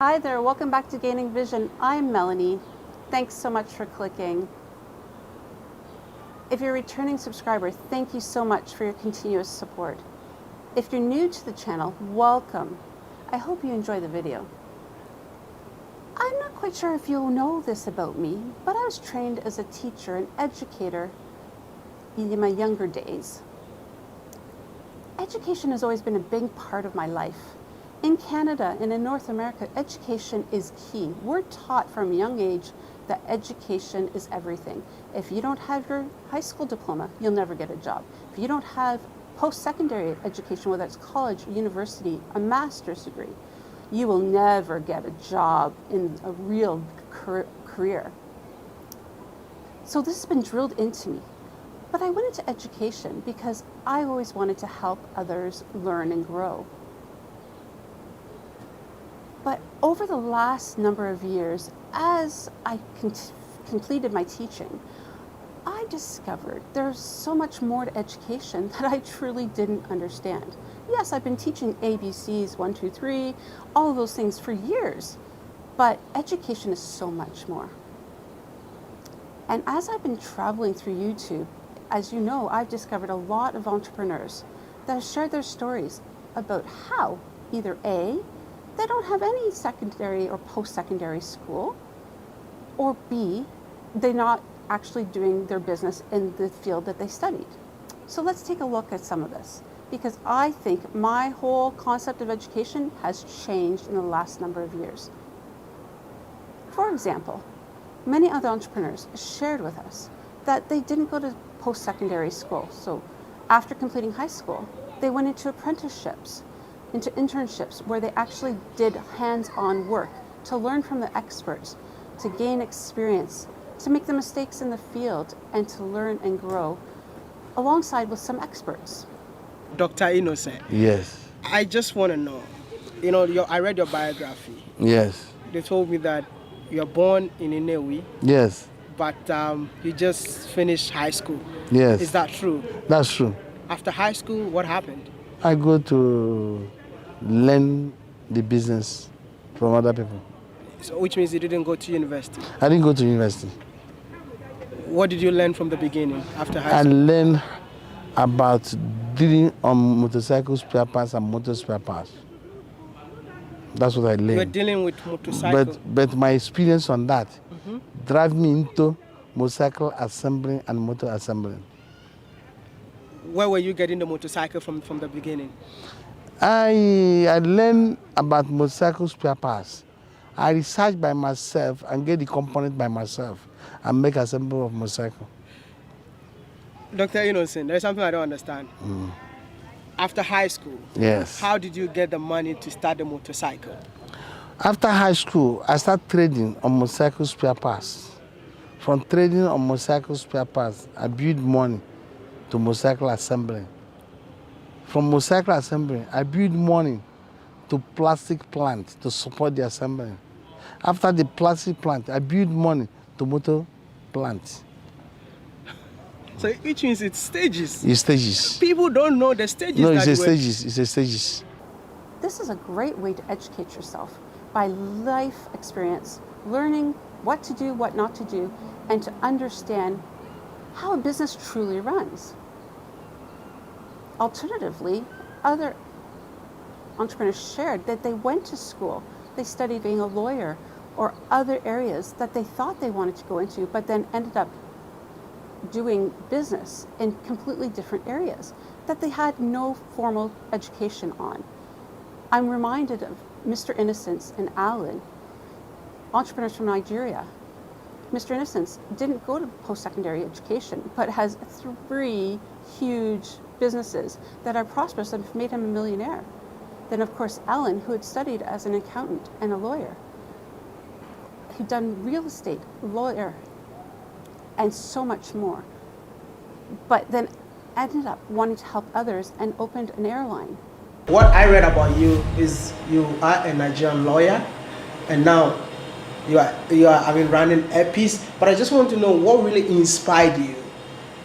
Hi there, welcome back to Gaining Vision. I'm Melanie. Thanks so much for clicking. If you're a returning subscriber, thank you so much for your continuous support. If you're new to the channel, welcome. I hope you enjoy the video. I'm not quite sure if you'll know this about me, but I was trained as a teacher and educator in my younger days. Education has always been a big part of my life. In Canada and in North America, education is key. We're taught from a young age that education is everything. If you don't have your high school diploma, you'll never get a job. If you don't have post-secondary education, whether it's college, university, a master's degree, you will never get a job in a real career. So this has been drilled into me. But I went into education because I always wanted to help others learn and grow. But over the last number of years, as I completed my teaching, I discovered there's so much more to education that I truly didn't understand. Yes, I've been teaching ABCs, 1, 2, 3, all of those things for years, but education is so much more. And as I've been traveling through YouTube, as you know, I've discovered a lot of entrepreneurs that have shared their stories about how either A, they don't have any secondary or post-secondary school, or B, they're not actually doing their business in the field that they studied. So let's take a look at some of this, because I think my whole concept of education has changed in the last number of years. For example, many other entrepreneurs shared with us that they didn't go to post-secondary school. So after completing high school, they went into apprenticeships, into internships where they actually did hands-on work to learn from the experts, to gain experience, to make the mistakes in the field, and to learn and grow alongside with some experts. Dr. Innocent. Yes. I just want to know, I read your biography. Yes. They told me that you're born in Inewi. Yes. But you just finished high school. Yes. Is that true? That's true. After high school, what happened? I go to learn the business from other people. So, which means you didn't go to university? I didn't go to university. What did you learn from the beginning after high I school? learned about dealing on motorcycle spare parts and motor spare parts. That's what I learned. You were dealing with motorcycle. But my experience on that drive me into motorcycle assembling and motor assembling. Where were you getting the motorcycle from the beginning? I learned about motorcycle spare parts. I research by myself and get the component by myself and make assembly of motorcycle. Dr. Innocent, there's something I don't understand. After high school, Yes. how did you get the money to start the motorcycle? After high school, I started trading on motorcycle spare parts. From trading on motorcycle spare parts, I built money to motorcycle assembling. From motorcycle assembling, I built money to plastic plant to support the assembling. After the plastic plant, I built money to motor plant. So which means it's stages. It's stages. People don't know the stages. No, it's that a you were- stages. It's a stages. This is a great way to educate yourself by life experience, learning what to do, what not to do, and to understand how a business truly runs. Alternatively, other entrepreneurs shared that they went to school, they studied being a lawyer or other areas that they thought they wanted to go into, but then ended up doing business in completely different areas that they had no formal education on. I'm reminded of Mr. Innocence and Alan, entrepreneurs from Nigeria. Mr. Innocence didn't go to post-secondary education, but has 3 huge businesses that are prosperous and have made him a millionaire. Then of course, Alan, who had studied as an accountant and a lawyer, who'd done real estate, lawyer, and so much more. But then ended up wanting to help others and opened an airline. What I read about you is you are a Nigerian lawyer, and now you are running Airpeace. But I just want to know what really inspired you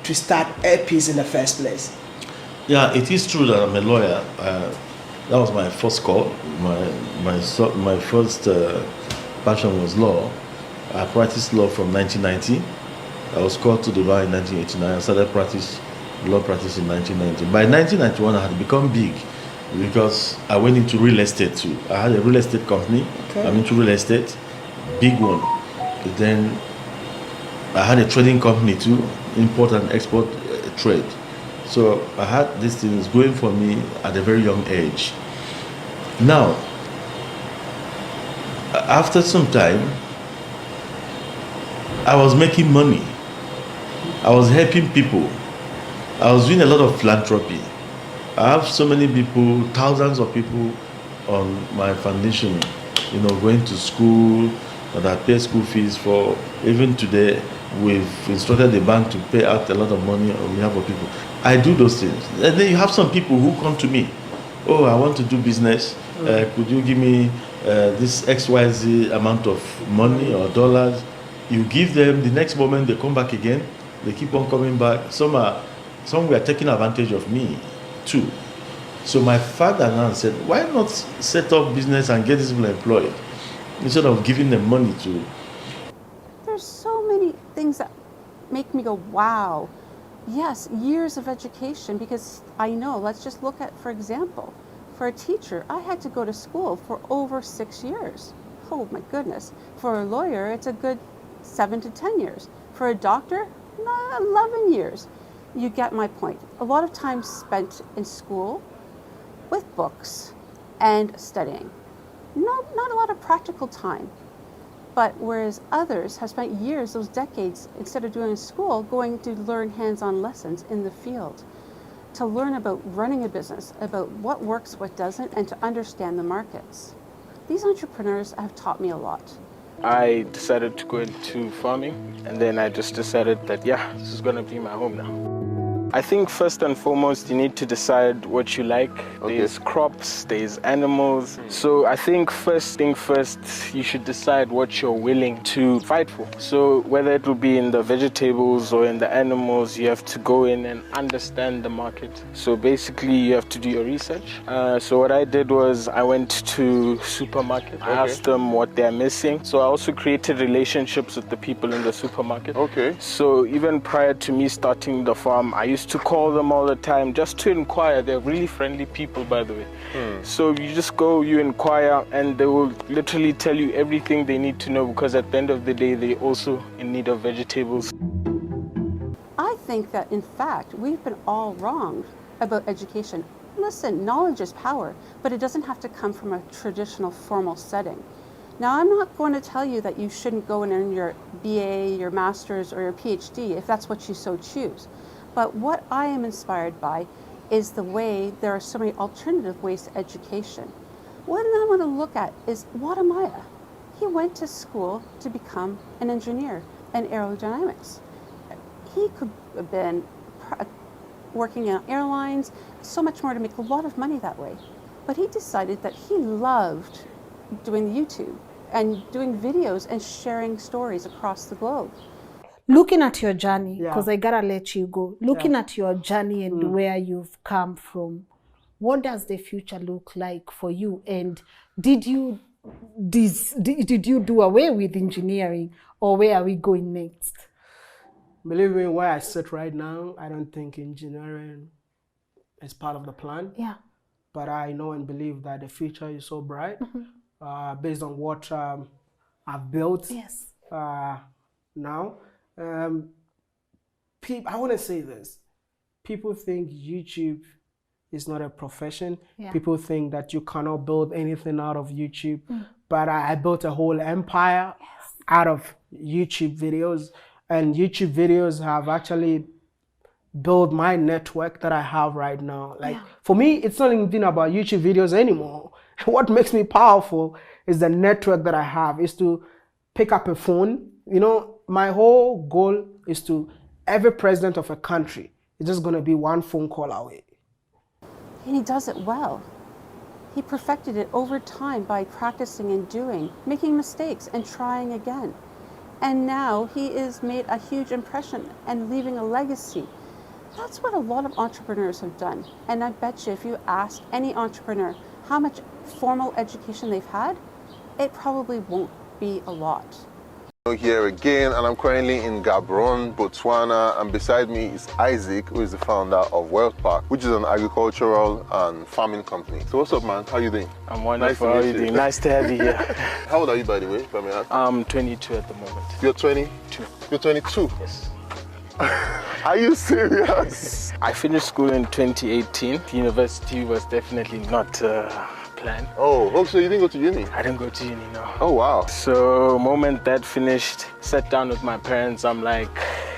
to start Airpeace in the first place. Yeah, it is true that I'm a lawyer. That was my first call. My first passion was law. I practiced law from 1990. I was called to the bar in 1989. I started law practice in 1990. By 1991, I had become big because I went into real estate too. I had a real estate company. Okay. I'm into real estate, big one. Then I had a trading company too, import and export trade. So I had these things going for me at a very young age. Now, after some time, I was making money. I was helping people. I was doing a lot of philanthropy. I have so many people, thousands of people on my foundation, going to school that I pay school fees for. Even today, we've instructed the bank to pay out a lot of money on behalf of people. I do those things. And then you have some people who come to me. Oh, I want to do business. Could you give me this XYZ amount of money or dollars? You give them, the next moment they come back again. They keep on coming back. Some were taking advantage of me too. So my father now said, why not set up business and get these people employed instead of giving them money to. There's so many things that make me go, wow. Yes, years of education, because I know, let's just look at, for example, for a teacher, I had to go to school for over 6 years. Oh my goodness. For a lawyer, it's a good 7 to 10 years. For a doctor, 11 years. You get my point. A lot of time spent in school with books and studying. Not a lot of practical time. But whereas others have spent years, those decades, instead of doing school, going to learn hands-on lessons in the field, to learn about running a business, about what works, what doesn't, and to understand the markets. These entrepreneurs have taught me a lot. I decided to go into farming, and then I just decided that, yeah, this is going to be my home now. I think first and foremost, you need to decide what you like. Okay. There's crops, there's animals. So I think first thing first, you should decide what you're willing to fight for. So whether it will be in the vegetables or in the animals, you have to go in and understand the market. So basically, you have to do your research. So what I did was I went to supermarket. I asked them what they're missing. So I also created relationships with the people in the supermarket. Okay. So even prior to me starting the farm, I used to call them all the time just to inquire. They're really friendly people, by the way. So you just go, you inquire, and they will literally tell you everything they need to know, because at the end of the day, they're also in need of vegetables. I think that, in fact, we've been all wrong about education. Listen, knowledge is power, but it doesn't have to come from a traditional formal setting. Now, I'm not going to tell you that you shouldn't go and earn your BA, your master's, or your PhD if that's what you so choose. But what I am inspired by is the way there are so many alternative ways to education. What I want to look at is Wadamaya. He went to school to become an engineer in aerodynamics. He could have been working on airlines, so much more, to make a lot of money that way. But he decided that he loved doing YouTube and doing videos and sharing stories across the globe. Looking at your journey, because I gotta let you go, looking at your journey and where you've come from, what does the future look like for you? And did you do away with engineering, or where are we going next? Believe me, where I sit right now, I don't think engineering is part of the plan. Yeah. But I know and believe that the future is so bright, based on what I've built now. I want to say this. People think YouTube is not a profession. Yeah. People think that you cannot build anything out of YouTube. But I built a whole empire out of YouTube videos. And YouTube videos have actually built my network that I have right now. Like, for me, it's not even about YouTube videos anymore. What makes me powerful is the network that I have, is to pick up a phone. My whole goal is to, every president of a country is just going to be one phone call away. And he does it well. He perfected it over time by practicing and doing, making mistakes and trying again. And now he has made a huge impression and leaving a legacy. That's what a lot of entrepreneurs have done. And I bet you if you ask any entrepreneur how much formal education they've had, it probably won't be a lot. Here again, and I'm currently in Gaborone, Botswana, and beside me is Isaac, who is the founder of Wealth Park, which is an agricultural and farming company. So what's up, man? How you doing? I'm wonderful. How are you doing? Nice to have you here. How old are you, by the way, if I may ask? I'm 22 at the moment. You're 22? You're 22? Yes. Are you serious? I finished school in 2018. University was definitely not plan. Oh, so you didn't go to uni? I didn't go to uni, no. Oh, wow. So, moment that finished, sat down with my parents, I'm like,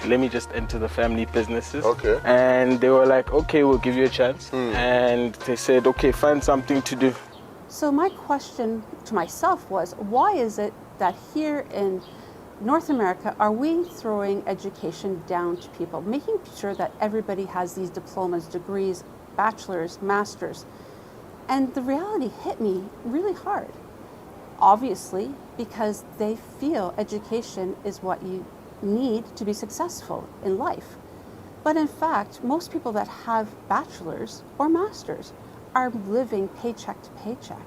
let me just enter the family businesses. Okay. And they were like, okay, we'll give you a chance. And they said, okay, find something to do. So my question to myself was, why is it that here in North America, are we throwing education down to people, making sure that everybody has these diplomas, degrees, bachelors, masters? And the reality hit me really hard. Obviously, because they feel education is what you need to be successful in life. But in fact, most people that have bachelors or masters are living paycheck to paycheck.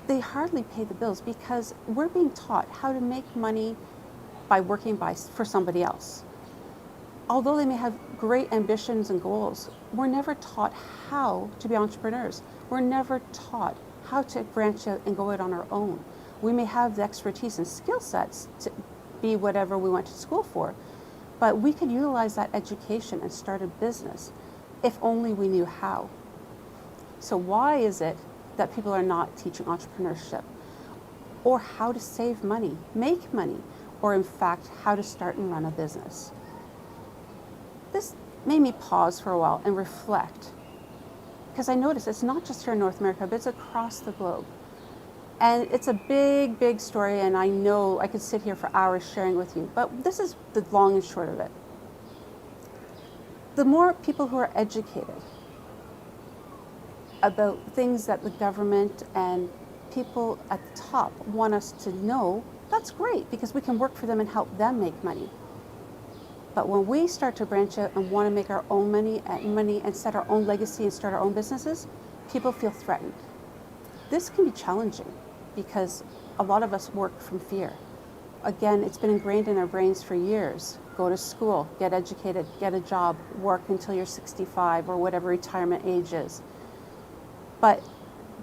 They hardly pay the bills because we're being taught how to make money by working for somebody else. Although they may have great ambitions and goals, we're never taught how to be entrepreneurs. We're never taught how to branch out and go out on our own. We may have the expertise and skill sets to be whatever we went to school for, but we could utilize that education and start a business if only we knew how. So why is it that people are not teaching entrepreneurship or how to save money, make money, or in fact, how to start and run a business? This made me pause for a while and reflect, because I noticed it's not just here in North America, but it's across the globe. And it's a big, big story, and I know I could sit here for hours sharing with you, but this is the long and short of it. The more people who are educated about things that the government and people at the top want us to know, that's great, because we can work for them and help them make money. But when we start to branch out and want to make our own money and set our own legacy and start our own businesses, people feel threatened. This can be challenging because a lot of us work from fear. Again, it's been ingrained in our brains for years. Go to school, get educated, get a job, work until you're 65 or whatever retirement age is. But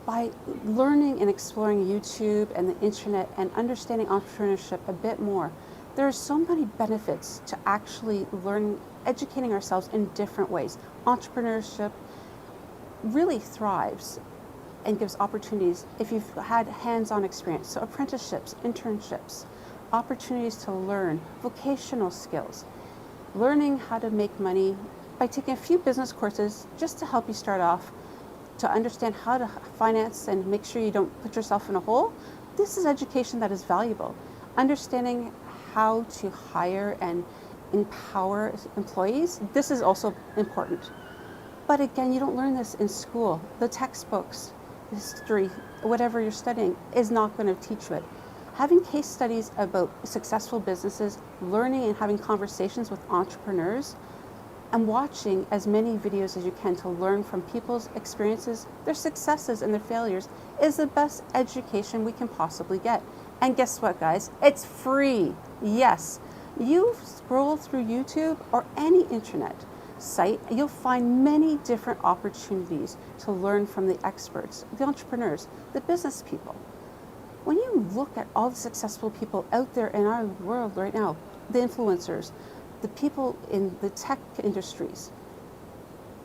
by learning and exploring YouTube and the internet and understanding entrepreneurship a bit more, there are so many benefits to actually educating ourselves in different ways. Entrepreneurship really thrives and gives opportunities if you've had hands-on experience. So apprenticeships, internships, opportunities to learn vocational skills, learning how to make money by taking a few business courses just to help you start off, to understand how to finance and make sure you don't put yourself in a hole. This is education that is valuable. Understanding how to hire and empower employees, this is also important. But again, you don't learn this in school. The textbooks, history, whatever you're studying is not going to teach you it. Having case studies about successful businesses, learning and having conversations with entrepreneurs, and watching as many videos as you can to learn from people's experiences, their successes and their failures, is the best education we can possibly get. And guess what, guys? It's free. Yes. You scroll through YouTube or any internet site, you'll find many different opportunities to learn from the experts, the entrepreneurs, the business people. When you look at all the successful people out there in our world right now, the influencers, the people in the tech industries,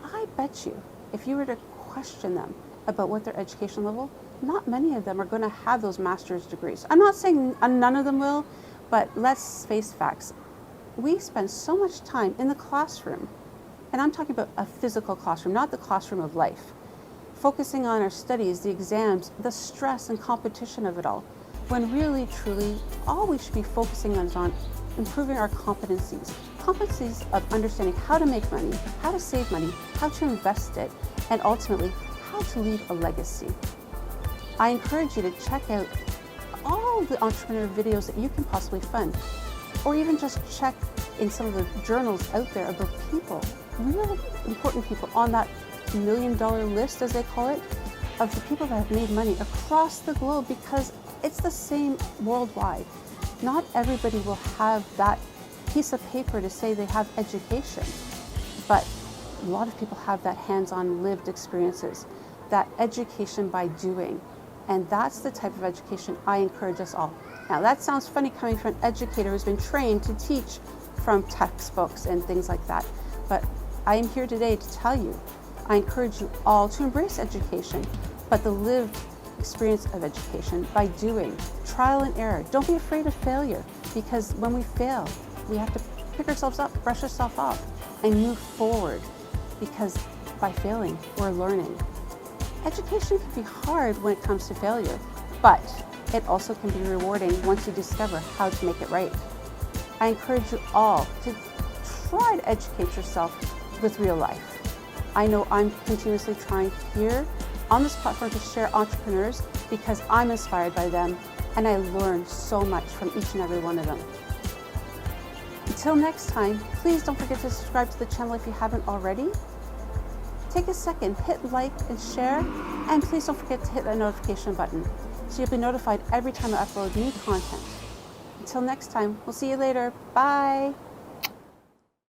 I bet you, if you were to question them about what their education level, not many of them are going to have those master's degrees. I'm not saying none of them will, but let's face facts. We spend so much time in the classroom, and I'm talking about a physical classroom, not the classroom of life, focusing on our studies, the exams, the stress and competition of it all, when really, truly, all we should be focusing on is on improving our competencies of understanding how to make money, how to save money, how to invest it, and ultimately, how to leave a legacy. I encourage you to check out all the entrepreneur videos that you can possibly find, or even just check in some of the journals out there about people really important people on that $1 million list, as they call it, of the people that have made money across the globe, because it's the same worldwide. Not everybody will have that piece of paper to say they have education, but a lot of people have that hands-on lived experiences, that education by doing. And that's the type of education I encourage us all. Now that sounds funny coming from an educator who's been trained to teach from textbooks and things like that, but I am here today to tell you, I encourage you all to embrace education, but the lived experience of education by doing, trial and error. Don't be afraid of failure, because when we fail, we have to pick ourselves up, brush ourselves off, and move forward, because by failing, we're learning. Education can be hard when it comes to failure, but it also can be rewarding once you discover how to make it right. I encourage you all to try to educate yourself with real life. I know I'm continuously trying here on this platform to share entrepreneurs because I'm inspired by them and I learn so much from each and every one of them. Until next time, please don't forget to subscribe to the channel if you haven't already. Take a second, hit like and share, and please don't forget to hit that notification button so you'll be notified every time I upload new content. Until next time, we'll see you later. Bye.